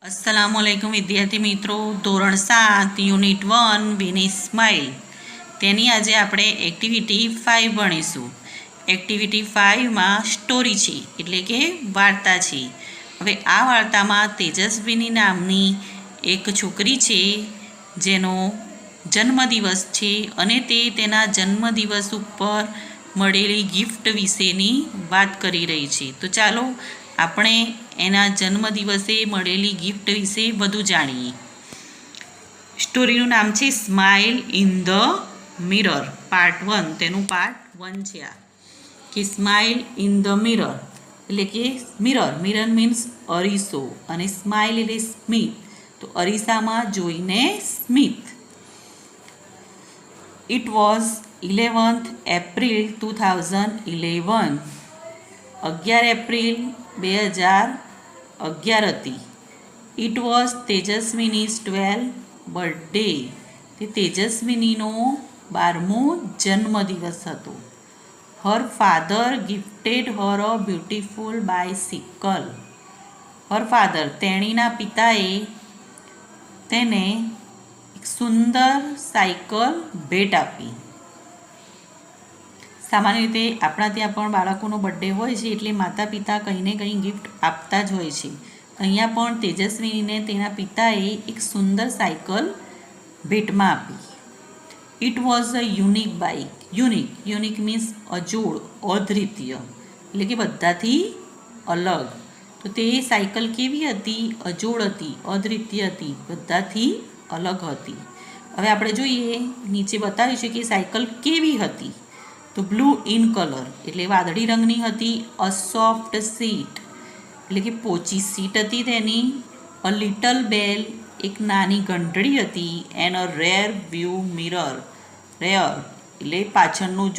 अस्सलामुअलैकुम विद्यार्थी मित्रों, ધોરણ 7 યુનિટ 1 વિની સ્માઇલ તેની આજે આપણે એક્ટિવિટી 5 ભણીશું. એક્ટિવિટી 5માં સ્ટોરી છે, એટલે કે વાર્તા છે. હવે આ વાર્તામાં તેજસ્વીની નામની એક છોકરી છે જેનો જન્મદિવસ છે અને તે તેના જન્મદિવસ ઉપર મળેલી ગિફ્ટ વિશેની વાત કરી રહી છે. તો ચાલો આપણે એના જન્મદિવસે મળેલી ગિફ્ટ વિશે વધુ જાણીએ. સ્ટોરીનું નામ છે smile in the mirror part 1. તેનું પાર્ટ 1 છે આ, કે સ્માઇલ ઇન ધ મિરર એટલે કે મિરર મીન્સ અરીસો અને સ્માઇલ એટલે સ્મિત, તો અરીસામાં જોઈને સ્મિત. It was 11th April 2011. 11 April 2011 હતી. It was Tejaswini's 12th birthday. તે તેજસ્વીનીનો 12મો જન્મદિવસ હતો. Her father gifted her a beautiful bicycle. Her father તેણીના પિતાએ તેને એક સુંદર સાયકલ ભેટ આપી. સામાન્ય રીતે આપણા ત્યાં પણ બાળકોનો બર્થડે હોય છે એટલે માતા પિતા કંઈ ને કંઈ ગિફ્ટ આપતા જ હોય છે. અહીંયા પણ તેજસ્વીનીને તેના પિતાએ એક સુંદર સાયકલ ભેટમાં આપી. It was a unique bike. Unique means અજોડ, અદ્વિતીય, એટલે કે બધાથી અલગ. તો તે સાયકલ કેવી હતી? અજોડ હતી, અદ્વિતીય હતી, બધાથી અલગ હતી. હવે આપણે જોઈએ, નીચે બતાવ્યું છે કે સાયકલ કેવી હતી. તો બ્લુ ઇન કલર એટલે વાદળી રંગની હતી. અ સોફ્ટ સીટ એટલે કે પોચી સીટ હતી તેની. અ લિટલ બેલ એક નાની ઘંટડી હતી. And a rare view mirror. Rare એટલે પાછળનું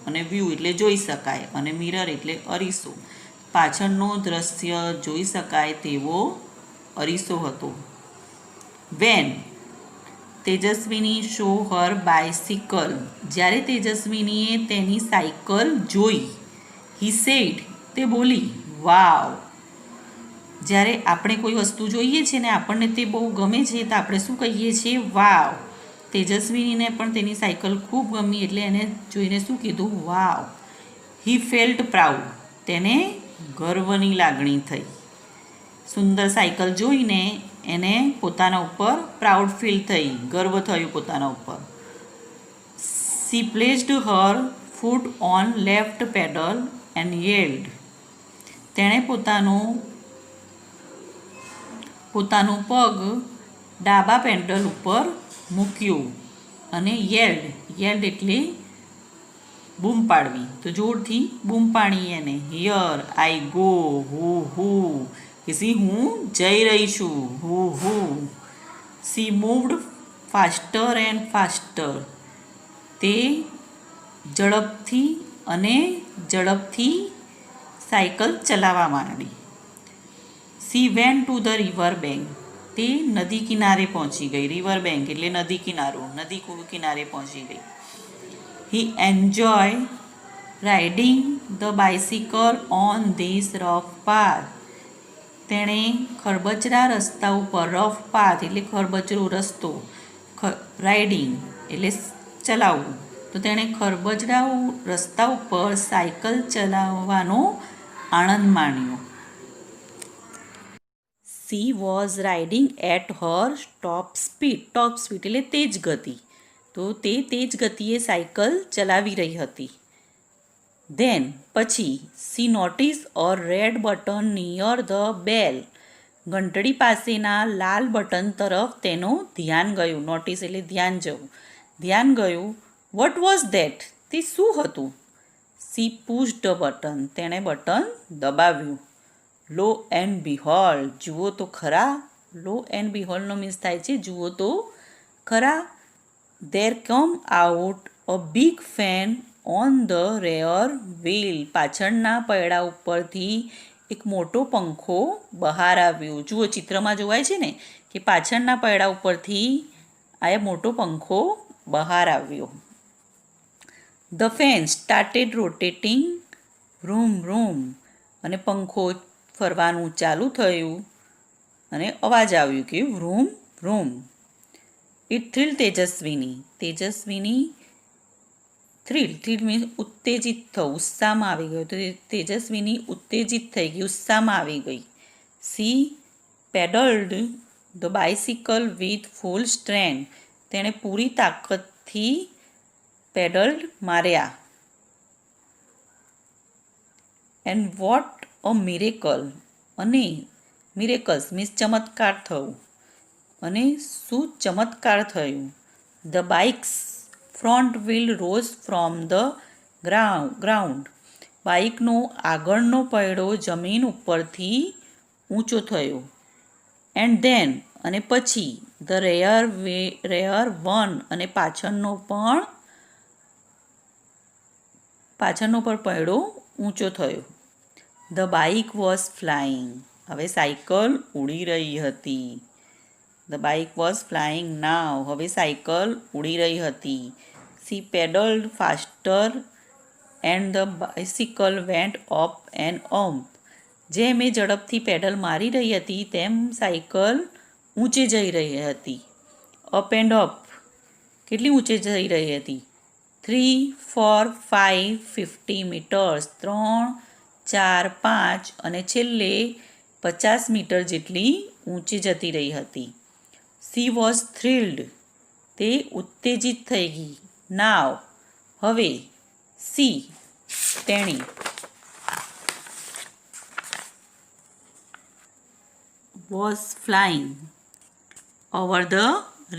અને વ્યૂ એટલે જોઈ શકાય, અને મિરર એટલે અરીસો, પાછળનો દ્રશ્ય જોઈ શકાય તેવો અરીસો હતો. વેન તેજસ્વીની શો હર બાયસિકલ. જ્યારે તેજસ્વીનીએ તેની સાયકલ જોઈ. હી સેડ તે બોલી વાવ. જ્યારે આપણે કોઈ વસ્તુ જોઈએ છીએ ને આપણને તે બહુ ગમે છે તો આપણે શું કહીએ છીએ? વાવ. તેજસ્વીનીને પણ તેની સાયકલ ખૂબ ગમી એટલે એને જોઈને શું કીધું? વાવ. હી ફેલ્ટ પ્રાઉડ. તેને ગર્વની લાગણી થઈ. સુંદર સાયકલ જોઈને એને પોતાના ઉપર પ્રાઉડ ફીલ થઈ, ગર્વ થયું પોતાના ઉપર. C placed Har foot on left pedal and yield. તેણે પોતાનું પગ ડાબા પેડલ ઉપર મૂક્યું અને યેલ્ડ એટલે બૂમ પાડવી, તો જોરથી બૂમ પાડી એને. હિયર આઈ ગો, હું જઈ રહી છું, હું. She moved faster and faster. તે ઝડપથી સાયકલ ચલાવવા માંડી. She went to the river bank. તે નદી કિનારે પહોંચી ગઈ. રિવર બેંક એટલે નદી કિનારો, નદી કિનારે પહોંચી ગઈ. He enjoy riding the bicycle on this rough path. તેણે ખરબચડા રસ્તા ઉપર, રફ પાથ એટલે ખરબચડો રસ્તો, રાઇડિંગ એટલે ચલાવવું, તો તેણે ખરબચડા રસ્તા ઉપર સાયકલ ચલાવવાનો આનંદ માણ્યો. She was riding at her top speed એટલે તેજ ગતિ, તો તે તેજ ગતિએ સાયકલ ચલાવી રહી હતી. ધેન પછી C notice a red button near the bell. ઘંટડી પાસેના લાલ બટન તરફ તેનું ધ્યાન ગયું. નોટિસ એટલે ધ્યાન ગયું. What was that? તે શું હતું? She pushed the button. તેણે બટન દબાવ્યું. Lo and behold. જુઓ તો ખરા. લો એન્ડ બિહોલ્ડનો મીન્સ થાય છે જુઓ તો ખરા. There come out a big fan on the rear wheel. પાછળના પૈડા ઉપરથી એક મોટો પંખો બહાર આવ્યો. જુઓ, ચિત્રમાં જોવાય છે ને કે પાછળના પૈડા ઉપરથી આ મોટો પંખો બહાર આવ્યો. The fan started rotating room. અને પંખો ફરવાનું ચાલુ થયું. અને અવાજ આવ્યું કે room room. It thrill Tejaswini. Tejaswini thrill means ઉત્તેજિત થવું, ઉત્સાહમાં આવી ગયો. તો તેજસ્વીની ઉત્તેજિત થઈ ગઈ, ઉત્સાહમાં આવી ગઈ. She pedalled the bicycle with full strength. તેણે પૂરી તાકાતથી પેડલ્ડ માર્યા. And what a miracle. અને મિરેકલ્સ મીન્સ ચમત્કાર થયું. અને શું ચમત્કાર થયું. The bike's front wheel rose from the ground. બાઇકનો આગળનો પૈડો જમીન ઉપરથી ઊંચો થયો. એન્ડ ધેન અને પછી ધ રેયર વન અને પાછળનો પણ પૈડો ઊંચો થયો. The bike was flying. હવે સાયકલ ઉડી રહી હતી. The bike was flying now. હવે સાયકલ ઉડી રહી હતી. She pedalled faster and the bicycle went up and up. જેમ એ ઝડપથી પેડલ મારી રહી હતી તેમ સાયકલ ઊંચે જઈ રહી હતી. Up and up. કેટલી ઊંચે જઈ રહી હતી? 3, 4, 5, 50 મીટર્સ. 3, 4, 5 અને છેલ્લે 50 મીટર જેટલી ઊંચી જતી રહી હતી. She was thrilled. તે ઉત્તેજિત થઈ ગઈ. નાવ હવે સી તેણી was flying over the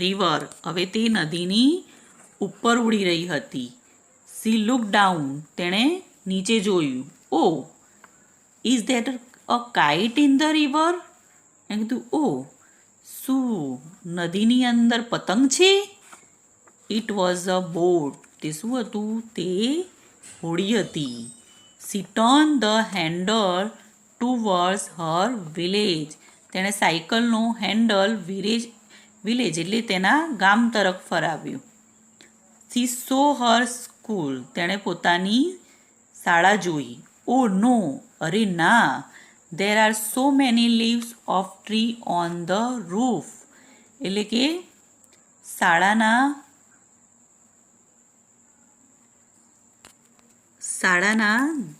river. હવે તે નદીની ઉપર ઉડી રહી હતી. She look down. તેણે નીચે જોયું. Oh is that a kite in the river. મેં કીધું ઓ શું નદીની અંદર પતંગ છે? It was a boat. તે શું હતું? તે હોડી હતી. She turn the handle towards her village. તેણે સાયકલનો હેન્ડલ વિલેજ એટલે તેના ગામ તરફ ફરાવ્યું. સી સો હર સ્કૂલ. તેણે પોતાની શાળા જોઈ. ઓ નો અરે ના. There are so many leaves of tree on the roof. એટલે કે શાળાના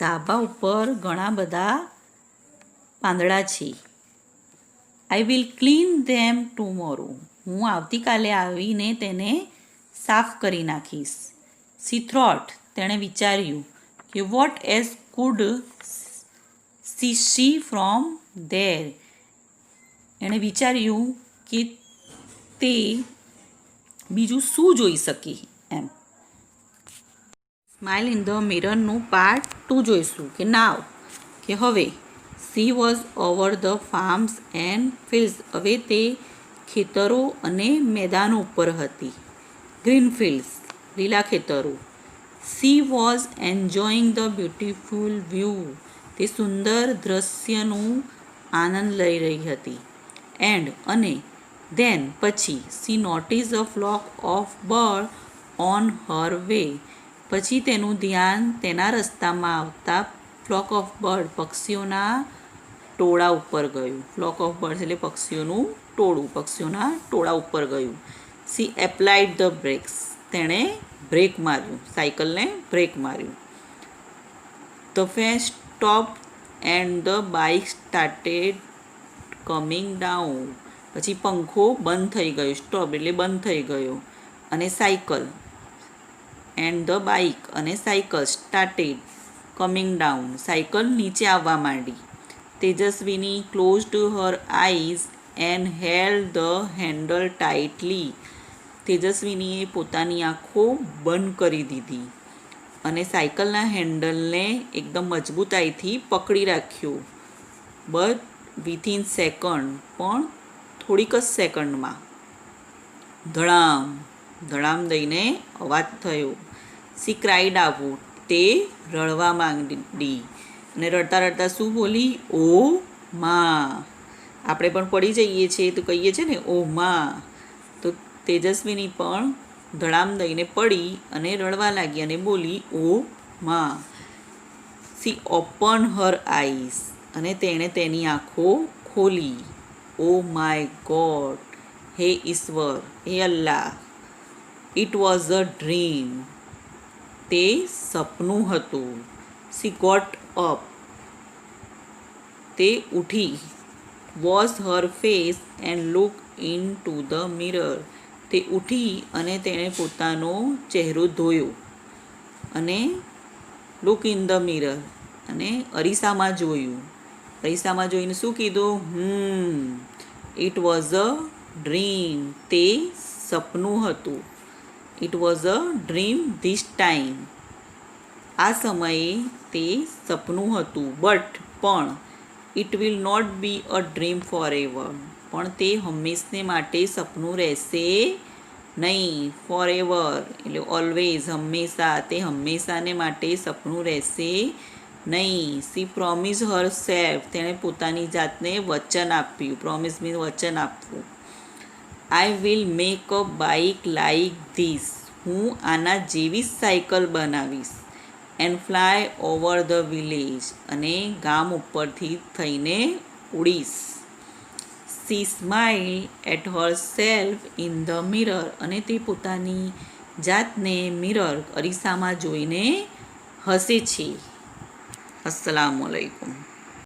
ધાબા ઉપર ઘણા બધા પાંદડા છે. I will clean them tomorrow. હું આવતીકાલે આવીને તેને સાફ કરી નાખીશ. She thought. તેણે વિચાર્યું કે what as could see from there. એણે વિચાર્યું કે તે બીજું શું જોઈ શકે એમ. સ્માઇલ ઇન ધ મિરરનું પાર્ટ 2 જોઈશું કે નાવ કે હવે. She was over the farms and fields. હવે તે ખેતરો અને મેદાનો ઉપર હતી. ગ્રીન ફિલ્ડ્સ લીલા ખેતરો. She was enjoying the beautiful view. તે સુંદર દ્રશ્યનું આનંદ લઈ રહી હતી. એન્ડ અને ધેન પછી C notice a flock of bird on her way. પછી તેનું ધ્યાન તેના રસ્તામાં આવતા ફ્લોક ઓફ બર્ડ પક્ષીઓના ટોળા ઉપર ગયું. ફ્લોક ઓફ બર્ડ એટલે પક્ષીઓનું ટોળું, પક્ષીઓના ટોળા ઉપર ગયું. She applied the brakes. તેણે બ્રેક માર્યું, સાયકલને બ્રેક માર્યું. The fan stop and the bike started coming down. પછી પંખો બંધ થઈ ગયો. સ્ટોપ એટલે બંધ થઈ ગયો. અને સાયકલ એન્ડ ધ બાઇક અને cycle started coming down. Cycle નીચે આવવા માંડી. Tejaswini closed her eyes and held the handle tightly. તેજસ્વીનીએ પોતાની આંખો બંધ કરી દીધી અને સાયકલના હેન્ડલને એકદમ મજબૂતાઈથી પકડી રાખ્યો. But within second. પણ થોડીક જ સેકન્ડમાં ધડામ ધડામ દઈને અવાજ થયો. C cried out. તે રડવા માંડી અને રડતા રડતા શું બોલી? ઓ માં. આપણે પણ પડી જઈએ છીએ તો કહીએ છીએ ને ઓ માં. તો તેજસ્વીની પણ ધડામ દઈને પડી અને રડવા લાગી અને બોલી ઓ માં. C open her eyes. અને તેણે તેની આંખો ખોલી. ઓ માય ગોડ, હે ઈશ્વર, હે અલ્લાહ. ઇટ વોઝ અ ડ્રીમ, તે સપનું હતું. શી ગોટ અપ, તે ઉઠી. Wash Har face and look in to the mirror, તે ઉઠી અને તેણે પોતાનો ચહેરો ધોયો અને લુક ઇન ધ મિરર, અને અરીસામાં જોયું. અરીસામાં જોઈને શું કીધું? ઇટ વોઝ અ ડ્રીમ, તે સપનું હતું. It was a dream this time, આ સમયે તે સપનું હતું. પણ it will not be a dream forever, પણ તે હંમેશને માટે સપનું રહેશે નહીં. ફોર એવર એટલે ઓલવેઝ, હંમેશા, તે હંમેશાને માટે સપનું રહેશે નહીં. સી પ્રોમિસ હર સેલ્ફ, તેણે પોતાની જાતને વચન આપ્યું. પ્રોમિસ મીન્સ વચન આપવું. I will make a bike like this, હું આના જેવી સાયકલ બનાવીશ. And fly over the village, અને ગામ ઉપરથી થઈને ઉડીશ. She smile at her self in the mirror, અને તે પોતાની જાતને મિરર અરીસામાં જોઈને હસે છે. અસ્સલામુ અલૈકુમ.